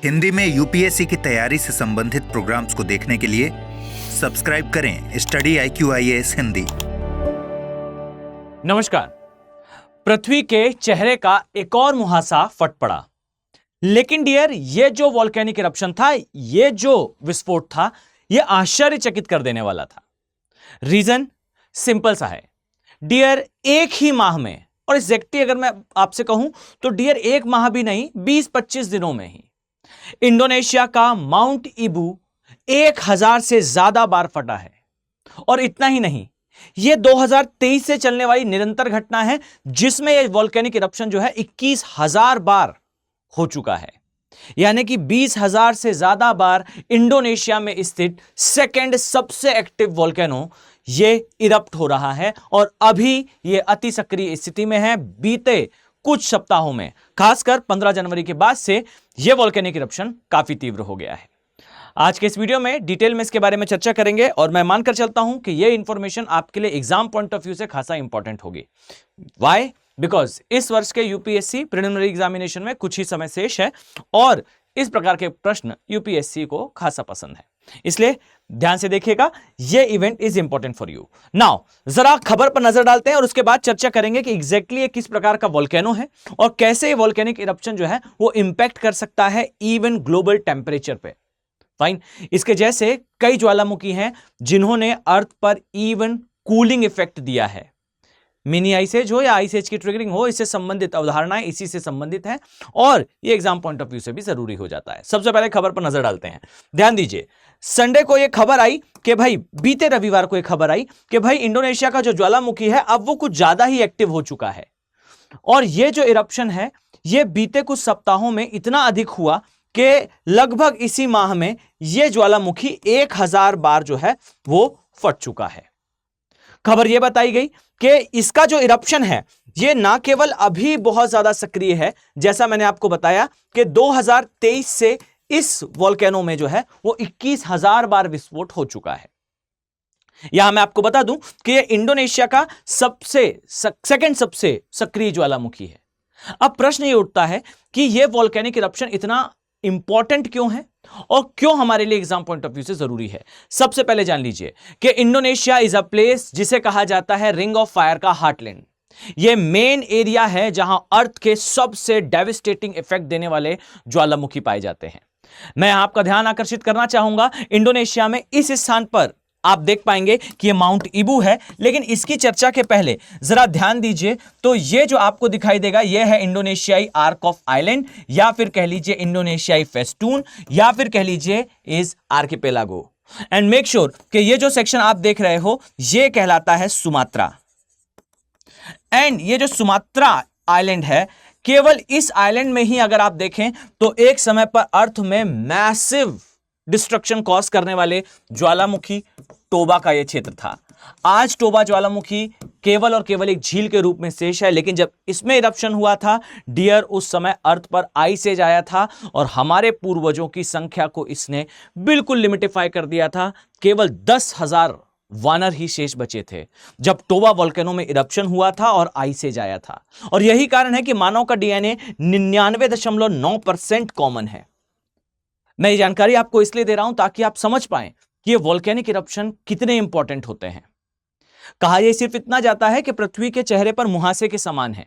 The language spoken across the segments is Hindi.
हिंदी में यूपीएससी की तैयारी से संबंधित प्रोग्राम्स को देखने के लिए सब्सक्राइब करें स्टडी IQ IAS हिंदी। नमस्कार। पृथ्वी के चेहरे का एक और मुहासा फट पड़ा, लेकिन डियर ये जो वॉल्केनिक इरप्शन था, ये जो विस्फोट था, ये आश्चर्यचकित कर देने वाला था। रीजन सिंपल सा है डियर, एक ही माह में, और एग्जैक्टली अगर मैं आपसे कहूं तो डियर एक माह भी नहीं, 20-25 दिनों में ही इंडोनेशिया का माउंट ईबू 1000 से ज्यादा बार फटा है। और इतना ही नहीं, यह 2023 से चलने वाली निरंतर घटना है जिसमें यह वॉल्केनिक इरप्शन जो है 21,000 बार हो चुका है। यानी कि 20,000 से ज्यादा बार इंडोनेशिया में स्थित सेकंड सबसे एक्टिव वॉल्केनो ये इरप्ट हो रहा है, और अभी ये अति सक्रिय स्थिति में है। बीते कुछ सप्ताहों में, खासकर 15 जनवरी के बाद से यह वॉल्केनिक इरप्शन काफी तीव्र हो गया है। आज के इस वीडियो में डिटेल में इसके बारे में चर्चा करेंगे, और मैं मानकर चलता हूं कि यह इंफॉर्मेशन आपके लिए एग्जाम पॉइंट ऑफ व्यू से खासा इंपॉर्टेंट होगी। वाई? बिकॉज इस वर्ष के यूपीएससी प्रिलिमिनरी एग्जामिनेशन में कुछ ही समय शेष है, और इस प्रकार के प्रश्न यूपीएससी को खासा पसंद है, इसलिए ध्यान से देखिएगा। यह event is important for you. Now जरा खबर पर नजर डालते हैं और उसके बाद चर्चा करेंगे कि एग्जैक्टली किस प्रकार का वॉल्केनो है और कैसे वॉल्केनिक इरप्शन जो है वो इंपैक्ट कर सकता है इवन ग्लोबल टेम्परेचर पे। फाइन। इसके जैसे कई ज्वालामुखी हैं जिन्होंने अर्थ पर इवन कूलिंग इफेक्ट दिया है। मिनी आइस एज हो या आइस एज की ट्रिगरिंग हो, इससे संबंधित अवधारणाएं इसी से संबंधित हैं, और ये एग्जाम पॉइंट ऑफ व्यू से भी जरूरी हो जाता है। सबसे पहले खबर पर नजर डालते हैं। ध्यान दीजिए, संडे को ये खबर आई कि भाई, बीते रविवार को ये खबर आई कि भाई इंडोनेशिया का जो ज्वालामुखी है अब वो कुछ ज्यादा ही एक्टिव हो चुका है, और ये जो इरप्शन है ये बीते कुछ सप्ताहों में इतना अधिक हुआ कि लगभग इसी माह में ये ज्वालामुखी 1000 बार जो है वो फट चुका है। खबर यह बताई गई कि इसका जो इरप्शन है ये ना केवल अभी बहुत ज्यादा सक्रिय है, जैसा मैंने आपको बताया कि 2023 से इस वॉल्केनो में जो है वो 21,000 बार विस्फोट हो चुका है। यहां मैं आपको बता दूं कि ये इंडोनेशिया का सेकंड सबसे सक्रिय ज्वालामुखी है। अब प्रश्न ये उठता है कि यह वॉल्केनिक इरप्शन इतना इंपॉर्टेंट क्यों है और क्यों हमारे लिए एग्जाम पॉइंट ऑफ व्यू से जरूरी है। सबसे पहले जान लीजिए कि इंडोनेशिया इज अ प्लेस जिसे कहा जाता है रिंग ऑफ फायर का हार्टलैंड। यह मेन एरिया है जहां अर्थ के सबसे डेविस्टेटिंग इफेक्ट देने वाले ज्वालामुखी पाए जाते हैं। मैं आपका ध्यान आकर्षित करना चाहूंगा, इंडोनेशिया में इस स्थान पर आप देख पाएंगे कि यह माउंट ईबू है, लेकिन इसकी चर्चा के पहले जरा ध्यान दीजिए तो यह जो आपको दिखाई देगा यह है इंडोनेशियाई आर्क ऑफ आइलैंड, या फिर कह लीजिए इंडोनेशियाई फेस्टून, या फिर कह लीजिए is archipelago. And make sure कि यह जो सेक्शन आप देख रहे हो यह कहलाता है सुमात्रा। एंड ये जो सुमात्रा आइलैंड है, केवल इस आइलैंड में ही अगर आप देखें तो एक समय पर अर्थ में मैसिव डिस्ट्रक्शन कॉज करने वाले ज्वालामुखी टोबा का यह क्षेत्र था। आज टोबा ज्वालामुखी केवल और केवल एक झील के रूप में शेष है, लेकिन जब इसमें इरप्शन हुआ था डियर, उस समय अर्थ पर आइस एज आया था और हमारे पूर्वजों की संख्या को इसने बिल्कुल लिमिटिफाई कर दिया था। केवल 10,000 वानर ही शेष बचे थे जब टोबा वॉल्केनो में इरप्शन हुआ था और आइस एज आया था। और यही कारण है कि मानव का डीएनए 99.9% कॉमन है। मैं ये जानकारी आपको इसलिए दे रहा हूं ताकि आप समझ पाएं कि ये वॉल्केनिक इरप्शन कितने इंपॉर्टेंट होते हैं। कहा यह सिर्फ इतना जाता है कि पृथ्वी के चेहरे पर मुहासे के समान है,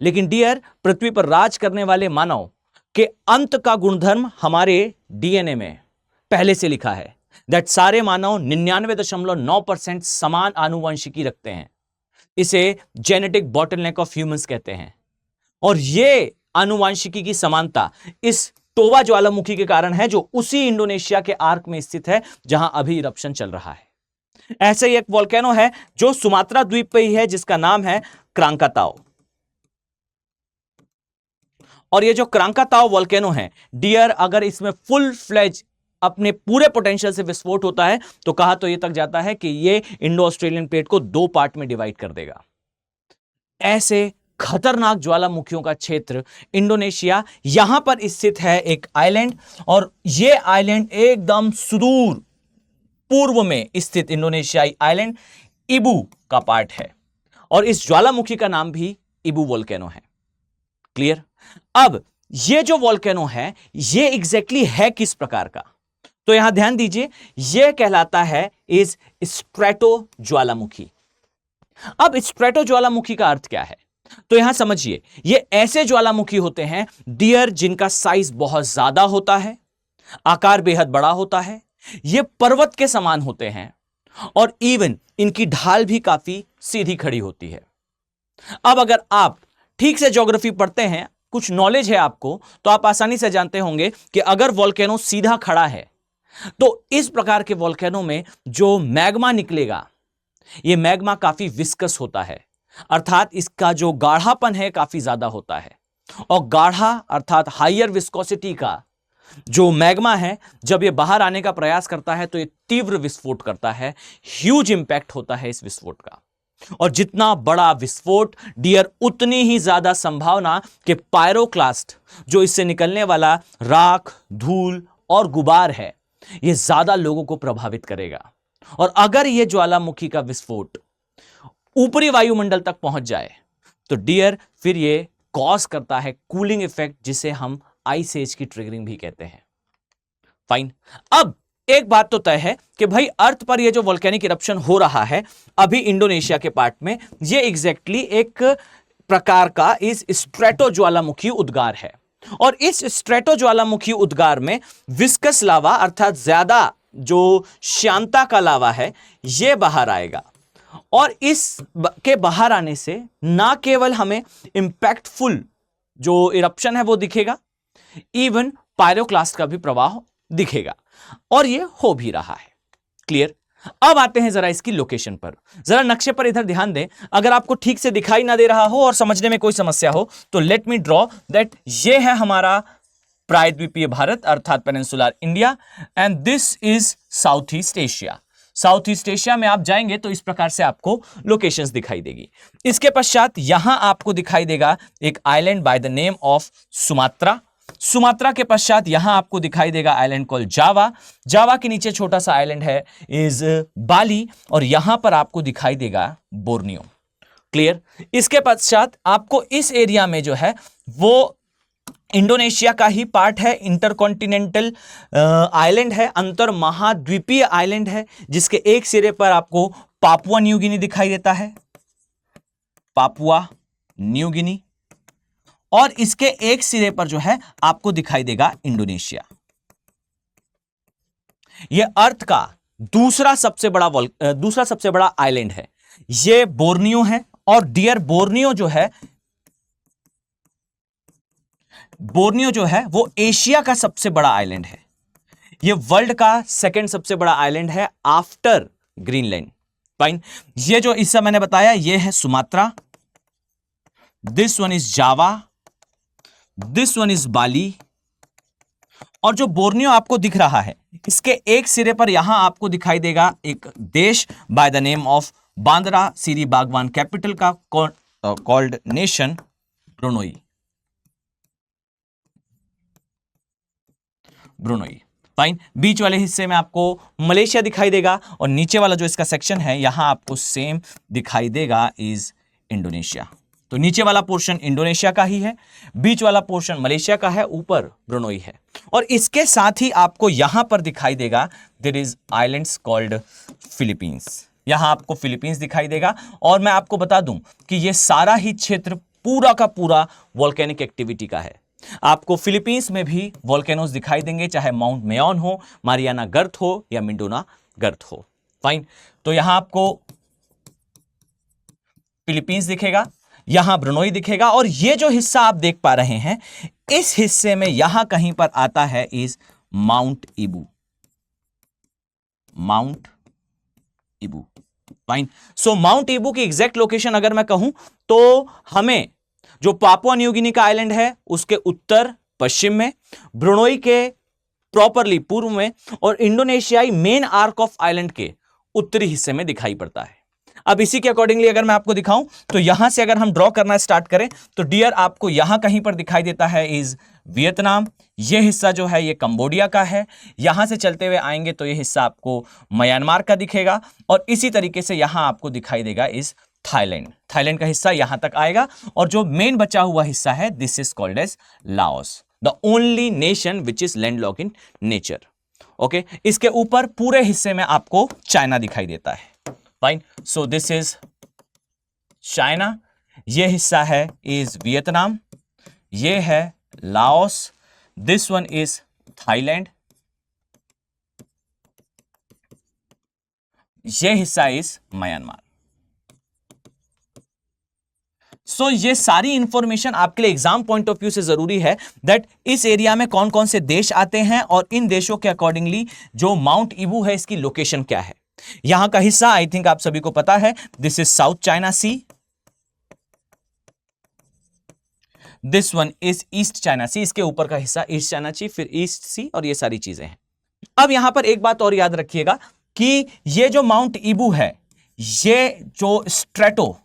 लेकिन डियर, पृथ्वी पर राज करने वाले मानव के अंत का गुणधर्म हमारे डीएनए में पहले से लिखा है। दैट सारे मानव 99.9% समान आनुवंशिकी रखते हैं। इसे जेनेटिक बॉटलनेक ऑफ ह्यूमंस कहते हैं, और यह आनुवंशिकी की समानता इस टोबा ज्वालामुखी के कारण है जो उसी इंडोनेशिया के आर्क में स्थित है जहां अभी इरप्शन चल रहा है। ऐसे ही एक वॉल्केनो है जो सुमात्रा द्वीप पे ही है जिसका नाम है क्रांकाताओ। और ये जो क्रांकाताओ वॉल्केनो है डियर, अगर इसमें फुल फ्लेज अपने पूरे पोटेंशियल से विस्फोट होता है तो कहा तो यह तक जाता है कि यह इंडो ऑस्ट्रेलियन प्लेट को 2 पार्ट में डिवाइड कर देगा। ऐसे खतरनाक ज्वालामुखियों का क्षेत्र इंडोनेशिया, यहां पर स्थित है एक आइलैंड, और यह आइलैंड एकदम सुदूर पूर्व में स्थित इंडोनेशियाई आइलैंड ईबू का पार्ट है, और इस ज्वालामुखी का नाम भी ईबू वोल्केनो है। क्लियर? अब ये जो वॉल्केनो है ये एग्जैक्टली है किस प्रकार का? तो यहां ध्यान दीजिए, यह कहलाता है इज स्ट्रेटो ज्वालामुखी। अब स्ट्रेटो ज्वालामुखी का अर्थ क्या है? तो यहां समझिए, ये ऐसे ज्वालामुखी होते हैं डियर जिनका साइज बहुत ज्यादा होता है, आकार बेहद बड़ा होता है, ये पर्वत के समान होते हैं और इवन इनकी ढाल भी काफी सीधी खड़ी होती है। अब अगर आप ठीक से ज्योग्राफी पढ़ते हैं, कुछ नॉलेज है आपको, तो आप आसानी से जानते होंगे कि अगर वॉल्केनो सीधा खड़ा है तो इस प्रकार के वॉल्केनो में जो मैग्मा निकलेगा, यह मैग्मा काफी विस्कस होता है, अर्थात इसका जो गाढ़ापन है काफी ज्यादा होता है। और गाढ़ा अर्थात हायर विस्कोसिटी का जो मैग्मा है, जब यह बाहर आने का प्रयास करता है तो यह तीव्र विस्फोट करता है, ह्यूज इंपैक्ट होता है इस विस्फोट का। और जितना बड़ा विस्फोट डियर, उतनी ही ज्यादा संभावना कि पायरोक्लास्ट, जो इससे निकलने वाला राख, धूल और गुबार है, यह ज्यादा लोगों को प्रभावित करेगा। और अगर यह ज्वालामुखी का विस्फोट ऊपरी वायुमंडल तक पहुंच जाए तो डियर फिर यह कॉज करता है कूलिंग इफेक्ट, जिसे हम आइस एज की ट्रिगरिंग भी कहते हैं। फाइन। अब एक बात तो तय है कि भाई अर्थ पर यह जो वोल्केनिक इरप्शन हो रहा है अभी इंडोनेशिया के पार्ट में, यह एग्जैक्टली एक प्रकार का इस स्ट्रेटो ज्वालामुखी उद्गार है। और इस स्ट्रेटो ज्वालामुखी उद्गार में विस्कस लावा अर्थात ज्यादा जो श्यानता का लावा है यह बाहर आएगा। और इस के बाहर आने से ना केवल हमें इंपैक्टफुल जो इरप्शन है वो दिखेगा, इवन पायरोक्लास्ट का भी प्रवाह दिखेगा, और यह हो भी रहा है। क्लियर। अब आते हैं जरा इसकी लोकेशन पर। जरा नक्शे पर इधर ध्यान दें, अगर आपको ठीक से दिखाई ना दे रहा हो और समझने में कोई समस्या हो तो लेट मी ड्रॉ दैट ये है हमारा प्रायद्वीपीय भारत अर्थात peninsular India, and this is south east Asia. South east Asia में आप जाएंगे तो इस प्रकार से आपको लोकेशंस दिखाई देगी। इसके पश्चात यहां आपको दिखाई देगा एक island bye the name of Sumatra. Sumatra के पश्चात यहां आपको दिखाई देगा आइलैंड कॉल्ड जावा। जावा के नीचे छोटा सा आइलैंड है इज बाली, और यहां पर आपको दिखाई देगा बोर्नियो। क्लियर। इसके पश्चात आपको इस एरिया में जो है वो इंडोनेशिया का ही पार्ट है, इंटरकॉन्टिनेंटल आइलैंड है, अंतर महाद्वीपीय आइलैंड है, जिसके एक सिरे पर आपको पापुआ न्यू गिनी दिखाई देता है, पापुआ न्यू गिनी, और इसके एक सिरे पर जो है आपको दिखाई देगा इंडोनेशिया। यह अर्थ का दूसरा सबसे बड़ा आइलैंड है, यह बोर्नियो है। और डियर बोर्नियो जो है वो एशिया का सबसे बड़ा आइलैंड है। यह वर्ल्ड का सेकंड सबसे बड़ा आइलैंड है आफ्टर ग्रीनलैंड। फाइन। ये जो इससे मैंने बताया ये है Sumatra, this one is Java, this one is Bali, और जो बोर्नियो आपको दिख रहा है इसके एक सिरे पर यहां आपको दिखाई देगा एक देश by the name of Bandar Seri Begawan capital का कॉल्ड नेशन ब्रुनोई। फाइन। बीच वाले हिस्से में आपको मलेशिया दिखाई देगा, और नीचे वाला जो इसका सेक्शन है यहां आपको सेम दिखाई देगा इज इंडोनेशिया। तो नीचे वाला पोर्शन इंडोनेशिया का ही है, बीच वाला पोर्शन मलेशिया का है, ऊपर ब्रुनोई है। और इसके साथ ही आपको यहां पर दिखाई देगा there is islands called Philippines. यहां आपको फिलीपींस दिखाई देगा। और मैं आपको बता दूं कि यह सारा ही क्षेत्र पूरा का पूरा वोल्केनिक एक्टिविटी का है। आपको फिलीपींस में भी वोल्केनोस दिखाई देंगे, चाहे माउंट मेयॉन हो, मारियाना गर्त हो या मिंडोना गर्त हो। फाइन। तो यहां आपको फिलीपींस दिखेगा, यहां ब्रुनोई दिखेगा, और ये जो हिस्सा आप देख पा रहे हैं इस हिस्से में यहां कहीं पर आता है is mount Ibu. Mount Ibu. Fine. So mount Ibu की एग्जैक्ट लोकेशन अगर मैं कहूं तो हमें जो पापुआ न्यू गिनी का आइलैंड है उसके उत्तर पश्चिम में, ब्रुनोई के प्रॉपरली पूर्व में, और इंडोनेशियाई मेन आर्क ऑफ आइलैंड के उत्तरी हिस्से में दिखाई पड़ता है। अब इसी के अकॉर्डिंगली अगर मैं आपको दिखाऊं तो यहां से अगर हम ड्रॉ करना स्टार्ट करें तो डियर आपको यहां कहीं पर दिखाई देता है इज वियतनाम। यह हिस्सा जो है ये कंबोडिया का है। यहां से चलते हुए आएंगे तो यह हिस्सा आपको म्यांमार का दिखेगा, और इसी तरीके से यहां आपको दिखाई देगा इज थाईलैंड। थाईलैंड का हिस्सा यहां तक आएगा और जो मेन बचा हुआ हिस्सा है this is called as Laos, the only nation which is landlock in nature. Okay, इसके ऊपर पूरे हिस्से में आपको चाइना दिखाई देता है। Fine, so this is China, ये हिस्सा है इज वियतनाम, ये है Laos, this one is Thailand, ये हिस्सा इज म्यांमार। सो ये सारी इंफॉर्मेशन आपके लिए एग्जाम पॉइंट ऑफ व्यू से जरूरी है दैट इस एरिया में कौन कौन से देश आते हैं और इन देशों के अकॉर्डिंगली जो माउंट ईबू है इसकी लोकेशन क्या है। यहां का हिस्सा आई थिंक आप सभी को पता है, this is South China Sea, this one is East China Sea, इसके ऊपर का हिस्सा ईस्ट चाइना सी, फिर ईस्ट सी और ये सारी चीजें हैं। अब यहां पर एक बात और याद रखिएगा कि ये जो माउंट ईबू है ये जो स्ट्रेटो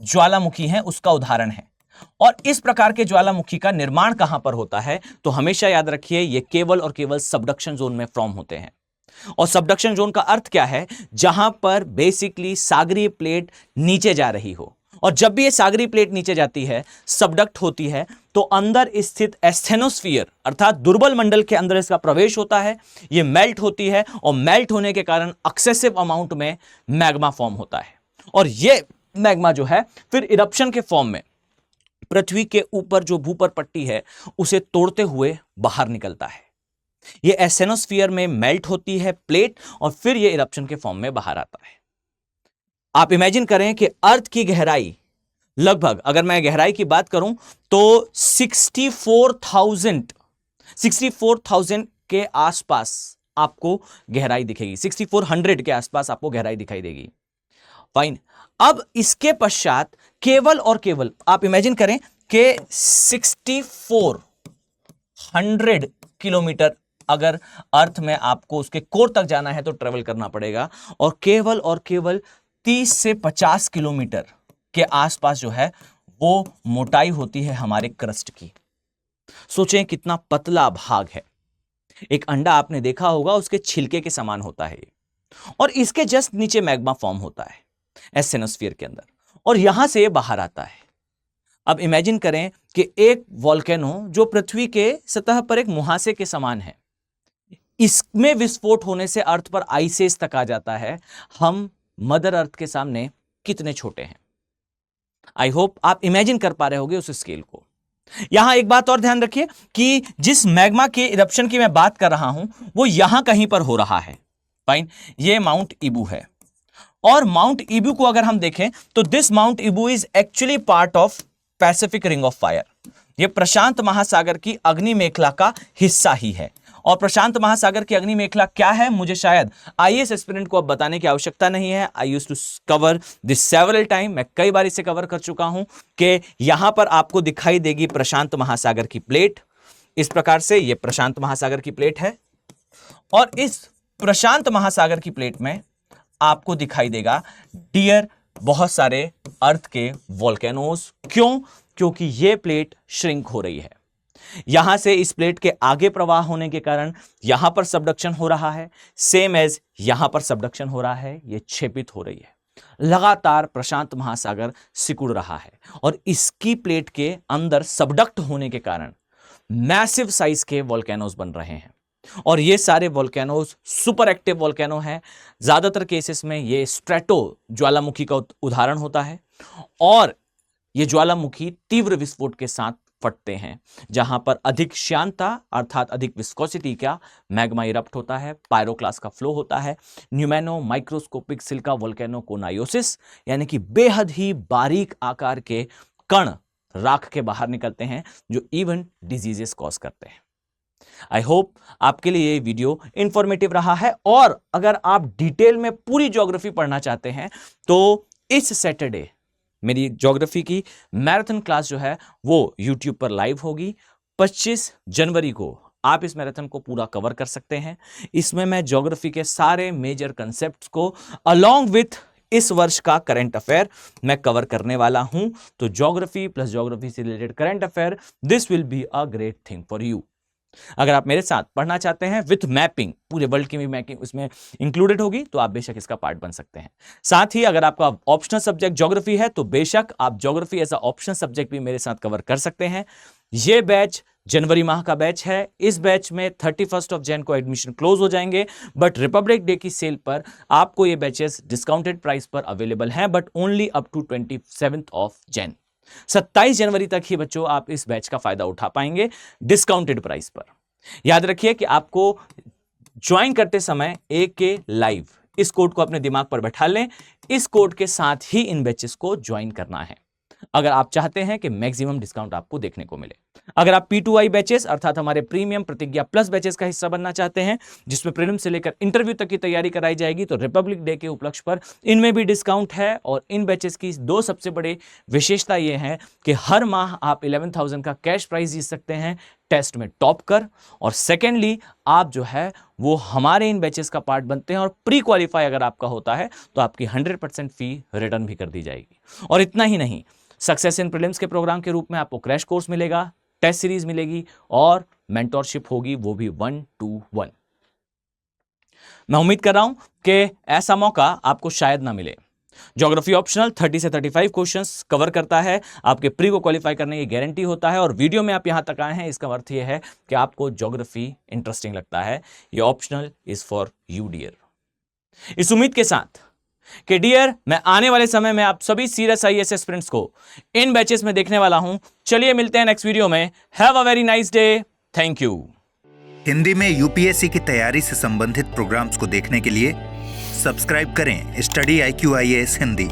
ज्वालामुखी है उसका उदाहरण है। और इस प्रकार के ज्वालामुखी का निर्माण कहां पर होता है तो हमेशा याद रखिए ये केवल और केवल सबडक्शन जोन में फॉर्म होते हैं। और सबडक्शन जोन का अर्थ क्या है, जहां पर बेसिकली सागरीय प्लेट नीचे जा रही हो, और जब भी ये सागरीय प्लेट नीचे जाती है, सबडक्ट होती है, तो अंदर स्थित एस्थेनोस्फीयर अर्थात दुर्बल मंडल के अंदर इसका प्रवेश होता है, ये मेल्ट होती है और मेल्ट होने के कारण एक्सेसिव अमाउंट में मैग्मा फॉर्म होता है। और ये मैग्मा जो है फिर इरप्शन के फॉर्म में पृथ्वी के ऊपर जो भूपर पट्टी है उसे तोड़ते हुए बाहर निकलता है। ये एस्थेनोस्फीयर में मेल्ट होती है प्लेट और फिर ये इरप्शन के फॉर्म में बाहर आता है। आप इमेजिन करें कि अर्थ की गहराई लगभग, अगर मैं गहराई की बात करूं तो 64,000 के आसपास आपको गहराई दिखेगी, 6400 के आसपास आपको गहराई दिखाई देगी। फाइन, अब इसके पश्चात केवल और केवल आप इमेजिन करें कि 6400 किलोमीटर अगर अर्थ में आपको उसके कोर तक जाना है तो ट्रेवल करना पड़ेगा, और केवल 30 से 50 किलोमीटर के आसपास जो है वो मोटाई होती है हमारे क्रस्ट की। सोचें कितना पतला भाग है। एक अंडा आपने देखा होगा, उसके छिलके के समान होता है और इसके जस्ट नीचे मैग्मा फॉर्म होता है एस्थेनोस्फीयर के अंदर, और यहां से ये बाहर आता है। अब इमेजिन करें कि एक वोल्केनो जो पृथ्वी के सतह पर एक मुहासे के समान है, इसमें विस्फोट होने से अर्थ पर आइसेस तक आ जाता है। हम मदर अर्थ के सामने कितने छोटे हैं। आई होप आप इमेजिन कर पा रहे होंगे उस स्केल को। यहां एक बात और ध्यान रखिए कि जिस मैग्मा के इरप्शन की मैं बात कर रहा हूं वो यहां कहीं पर हो रहा है। फाइन, ये माउंट ईबू है, और माउंट ईबू को अगर हम देखें तो this mount ईबू is actually part of Pacific ring of fire. यह प्रशांत महासागर की अग्नि मेखला का हिस्सा ही है। और प्रशांत महासागर की अग्नि मेखला क्या है, मुझे शायद आईएएस एस्पिरेंट को अब बताने की आवश्यकता नहीं है। I used to cover this several time, मैं कई बार इसे कवर कर चुका हूं कि यहां पर आपको दिखाई देगी प्रशांत महासागर की प्लेट। इस प्रकार से यह प्रशांत महासागर की प्लेट है, और इस प्रशांत महासागर की प्लेट में आपको दिखाई देगा डियर बहुत सारे अर्थ के वोल्केनोज। क्यों? क्योंकि यह प्लेट श्रिंक हो रही है। यहां से इस प्लेट के आगे प्रवाह होने के कारण यहां पर सबडक्शन हो रहा है, सेम एज यहां पर सबडक्शन हो रहा है, यह क्षेपित हो रही है। लगातार प्रशांत महासागर सिकुड़ रहा है और इसकी प्लेट के अंदर सबडक्ट होने के कारण मैसिव साइज के वोल्केनोज बन रहे हैं। और ये सारे वोल्केनोज सुपर एक्टिव वोल्केनो हैं। ज्यादातर केसेस में ये स्ट्रेटो ज्वालामुखी का उदाहरण होता है, और ये ज्वालामुखी तीव्र विस्फोट के साथ फटते हैं, जहां पर अधिक श्यानता अर्थात अधिक विस्कोसिटी का मैग्मा इरप्ट होता है, पायरोक्लास का फ्लो होता है, न्यूमेनो माइक्रोस्कोपिक सिलिका वोल्केनोकोनायोसिस यानी कि बेहद ही बारीक आकार के कण राख के बाहर निकलते हैं जो इवन डिजीजेस कॉज करते हैं। आई होप आपके लिए ये वीडियो इंफॉर्मेटिव रहा है, और अगर आप डिटेल में पूरी ज्योग्राफी पढ़ना चाहते हैं तो इस सैटरडे मेरी ज्योग्राफी की मैराथन क्लास जो है वो YouTube पर लाइव होगी। 25 जनवरी को आप इस मैराथन को पूरा कवर कर सकते हैं। इसमें मैं ज्योग्राफी के सारे मेजर कंसेप्ट्स को अलॉन्ग विथ इस वर्ष का करंट अफेयर मैं कवर करने वाला हूं। तो ज्योग्राफी प्लस ज्योग्राफी से related current affair, this will be a great thing for you. अगर आप मेरे साथ पढ़ना चाहते हैं विथ मैपिंग, पूरे वर्ल्ड की भी मैपिंग उसमें इंक्लूडेड होगी, तो आप बेशक इसका पार्ट बन सकते हैं। साथ ही अगर आपका ऑप्शनल सब्जेक्ट ज्योग्राफी है तो बेशक आप geography as a optional subject भी मेरे साथ कवर कर सकते हैं। यह बैच जनवरी माह का बैच है। इस बैच में 31 जैन को एडमिशन क्लोज हो जाएंगे, बट रिपब्लिक डे की सेल पर आपको ये बैचेस डिस्काउंटेड प्राइस पर अवेलेबल हैं, but only up to 27 Jan. 27 जनवरी तक ही बच्चों आप इस बैच का फायदा उठा पाएंगे डिस्काउंटेड प्राइस पर। याद रखिए कि आपको ज्वाइन करते समय AK लाइव इस कोड को अपने दिमाग पर बैठा लें। इस कोड के साथ ही इन बैचेस को ज्वाइन करना है अगर आप चाहते हैं कि मैक्सिमम डिस्काउंट आपको देखने को मिले। अगर आप P2I बैचेस अर्थात हमारे प्रीमियम प्रतिज्ञा प्लस बैचेस का हिस्सा बनना चाहते हैं, जिसमें प्रीलिम से लेकर इंटरव्यू तक की तैयारी कराई जाएगी, तो रिपब्लिक डे के उपलक्ष्य पर इनमें भी डिस्काउंट है। और इन बैचेस की दो सबसे बड़ी विशेषता यह है कि हर माह आप 11,000 का कैश प्राइज जीत सकते हैं टेस्ट में टॉप कर, और सेकेंडली आप जो है वो हमारे इन बैचेस का पार्ट बनते हैं, और प्री क्वालिफाई अगर आपका होता है तो आपकी 100% फी रिटर्न भी कर दी जाएगी। और इतना ही नहीं, सक्सेस इन प्रीलिम्स के प्रोग्राम के रूप में आपको क्रैश कोर्स मिलेगा, टेस्ट सीरीज मिलेगी और मेंटोरशिप होगी, वो भी 1-to-1। मैं उम्मीद कर रहा हूं कि ऐसा मौका आपको शायद ना मिले। ज्योग्राफी ऑप्शनल 30 से 35 क्वेश्चंस कवर करता है, आपके प्री को क्वालिफाई करने की गारंटी होता है। और वीडियो में आप यहां तक आए हैं, इसका अर्थ यह है कि आपको ज्योग्राफी इंटरेस्टिंग लगता है। ये optional is for you dear. इस उम्मीद के साथ कि डियर मैं आने वाले समय में आप सभी सीरियस IAS एस्पिरेंट्स को इन बैचेस में देखने वाला हूं। चलिए मिलते हैं नेक्स्ट वीडियो में। Have a very nice day. Thank you. Hindi में UPSC की तैयारी से संबंधित प्रोग्राम्स को देखने के लिए सब्सक्राइब करें स्टडी IQ IAS हिंदी।